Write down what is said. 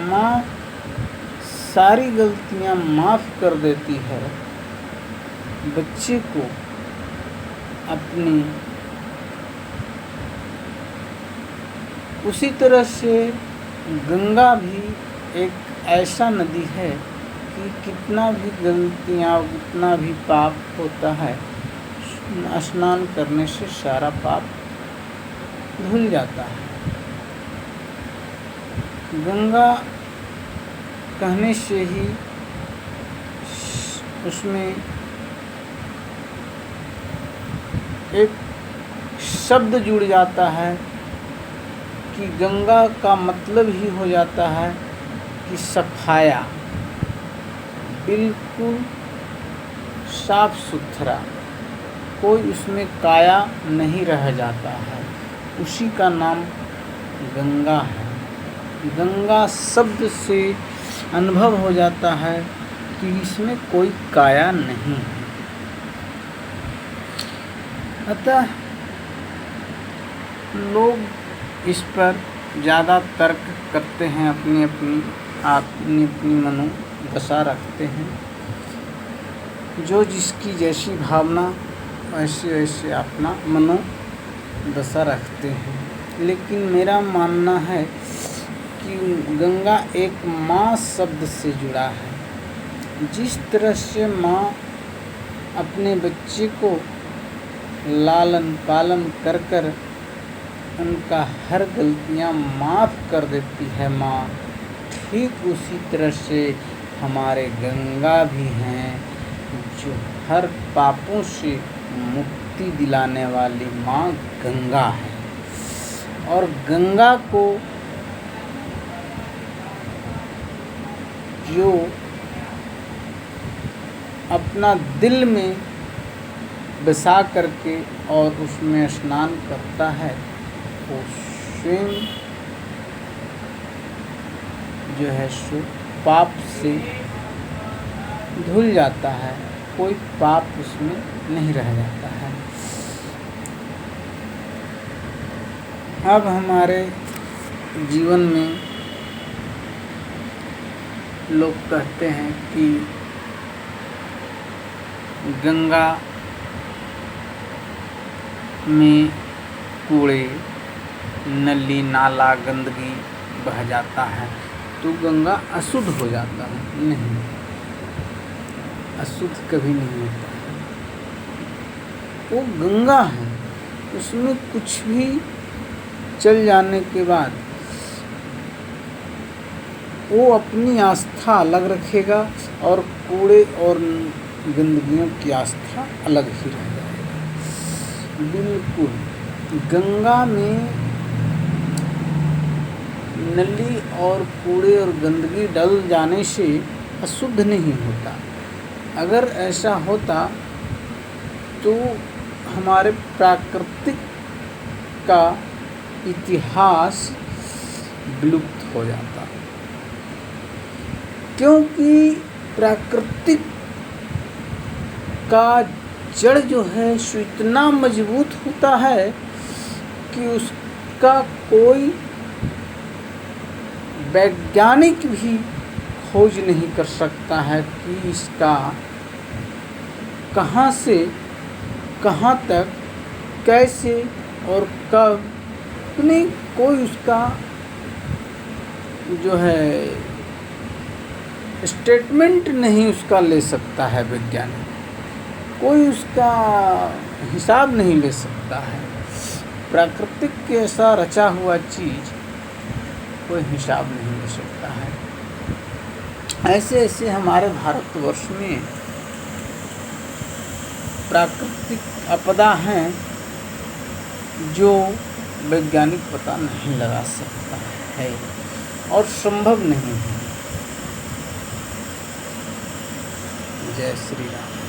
माँ सारी गलतियाँ माफ़ कर देती है बच्चे को अपनी। उसी तरह से गंगा भी एक ऐसा नदी है कि कितना भी गलतियाँ, कितना भी पाप होता है, स्नान करने से सारा पाप धुल जाता है। गंगा कहने से ही उसमें एक शब्द जुड़ जाता है कि गंगा का मतलब ही हो जाता है कि सफाया, बिल्कुल साफ सुथरा, कोई उसमें काया नहीं रह जाता है। उसी का नाम गंगा है। गंगा शब्द से अनुभव हो जाता है कि इसमें कोई काया नहीं है। अतः लोग इस पर ज़्यादा तर्क करते हैं, अपनी अपनी मनोदशा रखते हैं। जो जिसकी जैसी भावना वैसे वैसे अपना मनोदशा रखते हैं। लेकिन मेरा मानना है कि गंगा एक माँ शब्द से जुड़ा है। जिस तरह से माँ अपने बच्चे को लालन पालन कर कर उनका हर गलतियाँ माफ़ कर देती है माँ, ठीक उसी तरह से हमारे गंगा भी हैं जो हर पापों से मुक्ति दिलाने वाली माँ गंगा है। और गंगा को जो अपना दिल में बसा करके और उसमें स्नान करता है वो स्वयं जो है सो पाप से धुल जाता है, कोई पाप उसमें नहीं रह जाता है। अब हमारे जीवन में लोग कहते हैं कि गंगा में कूड़े, नली नाला, गंदगी बह जाता है तो गंगा अशुद्ध हो जाता है। नहीं, अशुद्ध कभी नहीं होता है। वो गंगा है, उसमें कुछ भी चल जाने के बाद वो अपनी आस्था अलग रखेगा और कूड़े और गंदगियों की आस्था अलग ही रह जाएगा। बिल्कुल गंगा में नली और कूड़े और गंदगी डल जाने से अशुद्ध नहीं होता। अगर ऐसा होता तो हमारे प्राकृतिक का इतिहास विलुप्त हो जाता, क्योंकि प्राकृतिक का जड़ जो है सो इतना मजबूत होता है कि उसका कोई वैज्ञानिक भी खोज नहीं कर सकता है कि इसका कहाँ से कहाँ तक, कैसे और कब, नहीं कोई उसका जो है स्टेटमेंट नहीं उसका ले सकता है। वैज्ञानिक कोई उसका हिसाब नहीं ले सकता है। प्राकृतिक के ऐसा रचा हुआ चीज़ कोई हिसाब नहीं ले सकता है। ऐसे ऐसे हमारे भारतवर्ष में प्राकृतिक आपदा हैं जो वैज्ञानिक पता नहीं लगा सकता है और संभव नहीं है। जय श्री राम।